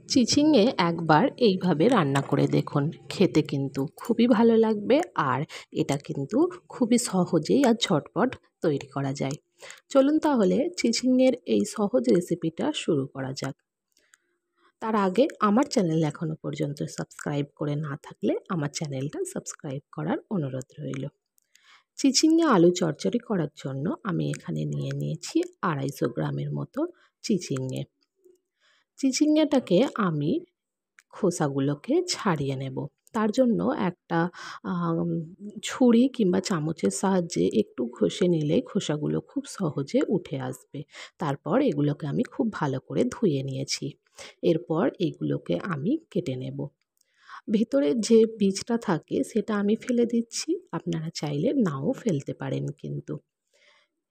চিচিঙে একবার এইভাবে রান্না করে দেখুন, খেতে কিন্তু খুবই ভালো লাগবে। আর এটা কিন্তু খুবই সহজেই আর ঝটপট তৈরি করা যায়। চলুন তাহলে চিচিঙের এই সহজ রেসিপিটা শুরু করা যাক। তার আগে আমার চ্যানেল এখনও পর্যন্ত সাবস্ক্রাইব করে না থাকলে আমার চ্যানেলটা সাবস্ক্রাইব করার অনুরোধ রইল। চিচিঙে আলু চচ্চড়ি করার জন্য আমি এখানে নিয়ে নিয়েছি 250 গ্রামের মতো চিচিঙে। চিচিঙেটাকে আমি খোসাগুলোকে ছাড়িয়ে নেব। তার জন্য একটা ছুরি কিংবা চামচের সাহায্যে একটু ঘষে নিলেই খোসাগুলো খুব সহজে উঠে আসবে। তারপর এগুলোকে আমি খুব ভালো করে ধুয়ে নিয়েছি। এরপর এগুলোকে আমি কেটে নেব। ভেতরে যে বীজটা থাকে সেটা আমি ফেলে দিচ্ছি, আপনারা চাইলে নাও ফেলতে পারেন কিন্তু।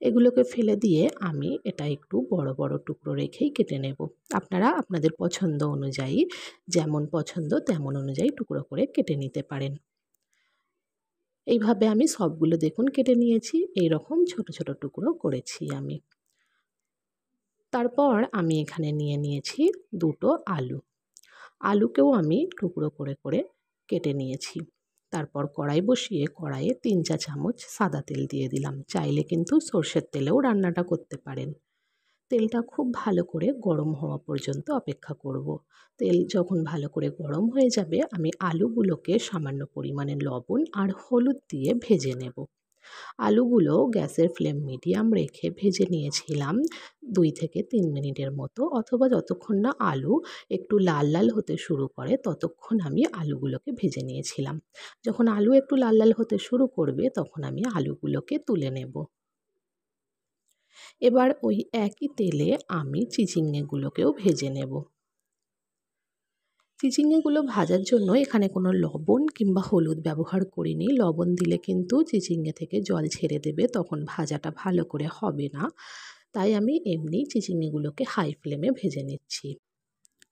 এগুলোকে ফেলে দিয়ে আমি এটা একটু বড় বড় টুকরো রেখেই কেটে নেব। আপনারা আপনাদের পছন্দ অনুযায়ী, যেমন পছন্দ তেমন অনুযায়ী টুকরো করে কেটে নিতে পারেন। এইভাবে আমি সবগুলো দেখুন কেটে নিয়েছি, এইরকম ছোট ছোট টুকরো করেছি আমি। তারপর আমি এখানে নিয়ে নিয়েছি দুটো আলু। আলুকেও আমি টুকরো করে করে কেটে নিয়েছি। তারপর কড়াই বসিয়ে কড়াইয়ে 3 চা চামচ সাদা তেল দিয়ে দিলাম। চাইলে কিন্তু সর্ষের তেলেও রান্নাটা করতে পারেন। তেলটা খুব ভালো করে গরম হওয়া পর্যন্ত অপেক্ষা করব। তেল যখন ভালো করে গরম হয়ে যাবে আমি আলুগুলোকে সামান্য পরিমাণে লবণ আর হলুদ দিয়ে ভেজে নেব। আলুগুলো গ্যাসের ফ্লেম মিডিয়াম রেখে ভেজে নিয়েছিলাম 2 থেকে 3 মিনিটের মতো, অথবা যতক্ষণ না আলু একটু লাল লাল হতে শুরু করে ততক্ষণ আমি আলুগুলোকে ভেজে নিয়েছিলাম। যখন আলু একটু লাল লাল হতে শুরু করবে তখন আমি আলুগুলোকে তুলে নেব। এবার ওই একই তেলে আমি চিচিঙেগুলোকেও ভেজে নেব। চিচিঙেগুলো ভাজার জন্য এখানে কোনো লবণ কিংবা হলুদ ব্যবহার করিনি। লবণ দিলে কিন্তু চিচিঙে থেকে জল ছেড়ে দেবে, তখন ভাজাটা ভালো করে হবে না। তাই আমি এমনি চিচিঙেগুলোকে হাই ফ্লেমে ভেজে নিচ্ছি।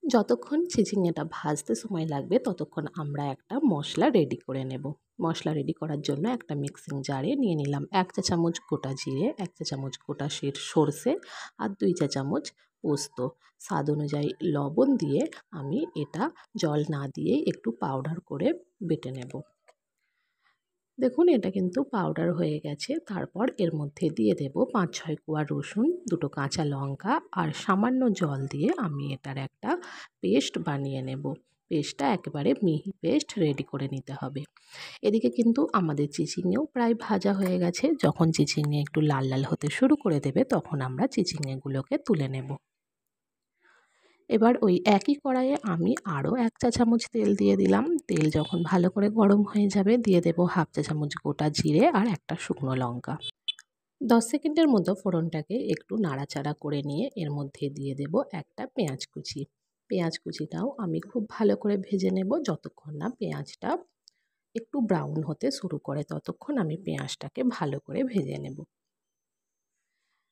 যতক্ষণ চিচিঙেটা ভাজতে সময় লাগবে ততক্ষণ আমরা একটা মশলা রেডি করে নেব। মশলা রেডি করার জন্য একটা মিক্সিং জারে নিয়ে নিলাম 1 চা চামচ গোটা জিরে, 1 চা চামচ গোটা সর্ষে আর 2 চা চামচ পোস্ত। স্বাদ অনুযায়ী লবণ দিয়ে আমি এটা জল না দিয়েই একটু পাউডার করে বেটে নেব। দেখুন এটা কিন্তু পাউডার হয়ে গেছে। তারপর এর মধ্যে দিয়ে দেব 5-6 কোয়া রসুন, দুটো কাঁচা লঙ্কা আর সামান্য জল দিয়ে আমি এটার একটা পেস্ট বানিয়ে নেব। পেস্টটা একেবারে মিহি পেস্ট রেডি করে নিতে হবে। এদিকে কিন্তু আমাদের চিচিঙেও প্রায় ভাজা হয়ে গেছে। যখন চিচিঙে একটু লাল লাল হতে শুরু করে দেবে তখন আমরা চিচিঙেগুলোকে তুলে নেব। এবার ওই একই কড়াইয়ে আমি আরও 1 চা চামচ তেল দিয়ে দিলাম। তেল যখন ভালো করে গরম হয়ে যাবে দিয়ে দেব 1/2 চা চামচ গোটা জিরে আর একটা শুকনো লঙ্কা। 10 সেকেন্ডের মতো ফোড়নটাকে একটু নাড়াচাড়া করে নিয়ে এর মধ্যে দিয়ে দেব একটা পেঁয়াজ কুচি। পেঁয়াজ কুচিটাও আমি খুব ভালো করে ভেজে নেব। যতক্ষণ না পেঁয়াজটা একটু ব্রাউন হতে শুরু করে ততক্ষণ আমি পেঁয়াজটাকে ভালো করে ভেজে নেব।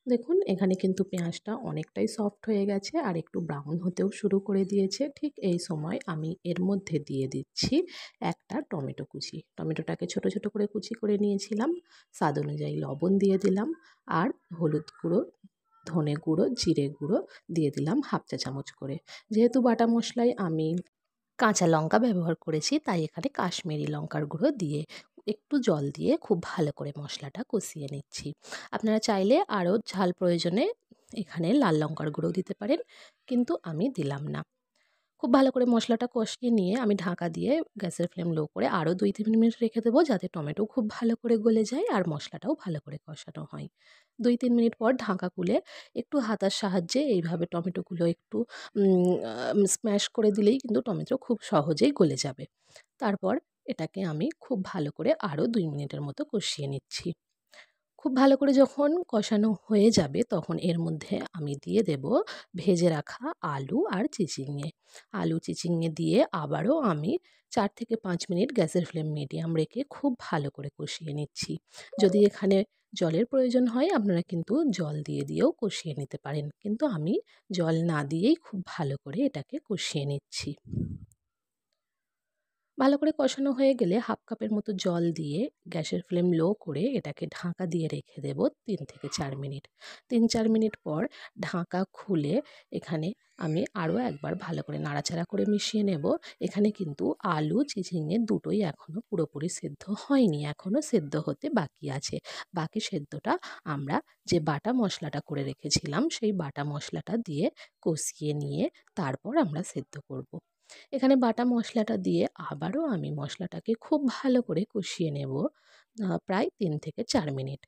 দেখুন এখানে কিন্তু পেঁয়াজটা অনেকটাই সফট হয়ে গেছে আর একটু ব্রাউন হতেও শুরু করে দিয়েছে। ঠিক এই সময় আমি এর মধ্যে দিয়ে দিচ্ছি একটা টমেটো কুচি। টমেটোটাকে ছোট ছোট করে কুচি করে নিয়েছিলাম। স্বাদ অনুযায়ী লবণ দিয়ে দিলাম আর হলুদ গুঁড়ো, ধনে গুঁড়ো, জিরে গুঁড়ো দিয়ে দিলাম 1/2 চা চামচ করে। যেহেতু বাটা মশলায় আমি কাঁচা লঙ্কা ব্যবহার করেছি তাই এখানে কাশ্মীরি লঙ্কার গুঁড়ো দিয়ে একটু জল দিয়ে খুব ভালো করে মশলাটা কষিয়ে নিচ্ছি। আপনারা চাইলে আরও ঝাল প্রয়োজনে এখানে লাল লঙ্কার গুঁড়ো দিতে পারেন, কিন্তু আমি দিলাম না। খুব ভালো করে মশলাটা কষিয়ে নিয়ে আমি ঢাকা দিয়ে গ্যাসের ফ্লেম লো করে আরও 2-3 মিনিট রেখে দেবো, যাতে টমেটো খুব ভালো করে গলে যায় আর মশলাটাও ভালো করে কষানো হয়। 2-3 মিনিট পর ঢাকা খুলে একটু হাতার সাহায্যে এইভাবে টমেটোগুলো একটু স্ম্যাশ করে দিলেই কিন্তু টমেটো খুব সহজেই গলে যাবে। তারপর এটাকে আমি খুব ভালো করে আরও 2 মিনিটের মতো কষিয়ে নিচ্ছি। খুব ভালো করে যখন কষানো হয়ে যাবে তখন এর মধ্যে আমি দিয়ে দেব ভেজে রাখা আলু আর চিচিঙে। আলু চিচিঙে দিয়ে আবারও আমি 4 থেকে 5 মিনিট গ্যাসের ফ্লেম মিডিয়াম রেখে খুব ভালো করে কষিয়ে নিচ্ছি। যদি এখানে জলের প্রয়োজন হয় আপনারা কিন্তু জল দিয়ে দিয়েও কষিয়ে নিতে পারেন, কিন্তু আমি জল না দিয়েই খুব ভালো করে এটাকে কষিয়ে নিচ্ছি। ভালো করে কষানো হয়ে গেলে হাফ কাপের মতো জল দিয়ে গ্যাসের ফ্লেম লো করে এটাকে ঢাকা দিয়ে রেখে দেব 3 থেকে 4 মিনিট। 3-4 মিনিট পর ঢাকা খুলে এখানে আমি আরও একবার ভালো করে নাড়াচাড়া করে মিশিয়ে নেব। এখানে কিন্তু আলু চিচিঙে দুটোই এখনও পুরোপুরি সেদ্ধ হয়নি, এখনও সেদ্ধ হতে বাকি আছে। বাকি সেদ্ধটা আমরা যে বাটা মশলাটা করে রেখেছিলাম সেই বাটা মশলাটা দিয়ে কষিয়ে নিয়ে তারপর আমরা সেদ্ধ করব। এখানে বাটা মশলাটা দিয়ে আবারও আমি মশলাটাকে খুব ভালো করে কষিয়ে নেব প্রায় 3 থেকে 4 মিনিট।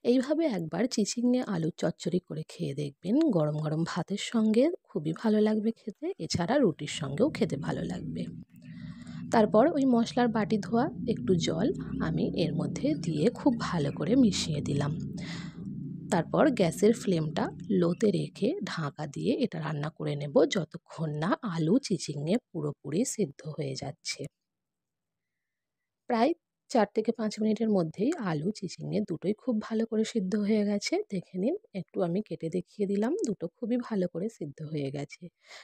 এইভাবে একবার চিচিঙে আলুর চচ্চড়ি করে খেয়ে দেখবেন, গরম গরম ভাতের সঙ্গে খুবই ভালো লাগবে খেতে, এছাড়া রুটির সঙ্গেও খেতে ভালো লাগবে। তারপর ওই মশলার বাটি ধোয়া একটু জল আমি এর মধ্যে দিয়ে খুব ভালো করে মিশিয়ে দিলাম। তারপর গ্যাসের ফ্লেমটা লোতে রেখে ঢাকা দিয়ে এটা রান্না করে নেব যতক্ষণ না আলু চিচিঙে পুরোপুরি সিদ্ধ হয়ে যাচ্ছে। প্রায় 4 থেকে 5 মিনিটের মধ্যেই আলু চিচিঙে দুটোই খুব ভালো করে সিদ্ধ হয়ে গেছে। দেখে নিন, একটু আমি কেটে দেখিয়ে দিলাম, দুটো খুবই ভালো করে সিদ্ধ হয়ে গেছে।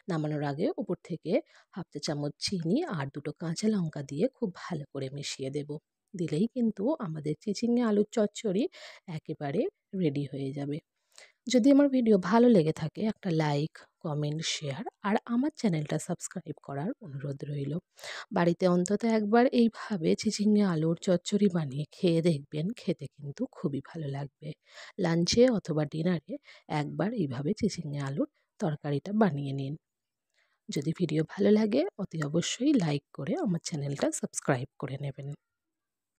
নামানোর আগে উপর থেকে হাফ চা চামচ চিনি আর দুটো কাঁচা লঙ্কা দিয়ে খুব ভালো করে মিশিয়ে দেব। দিলেই কিন্তু আমাদের চিচিঙে আলুর চচ্চড়ি একেবারে রেডি হয়ে যাবে। যদি আমার ভিডিও ভালো লেগে থাকে একটা লাইক, কমেন্ট, শেয়ার আর আমার চ্যানেলটা সাবস্ক্রাইব করার অনুরোধ রইল। বাড়িতে অন্তত একবার এইভাবে চিচিঙে আলুর চচ্চড়ি বানিয়ে খেয়ে দেখবেন, খেতে কিন্তু খুবই ভালো লাগবে। লাঞ্চে অথবা ডিনারে একবার এইভাবে চিচিঙে আলুর তরকারিটা বানিয়ে নিন। যদি ভিডিও ভালো লাগে অতি অবশ্যই লাইক করে আমার চ্যানেলটা সাবস্ক্রাইব করে নেবেন।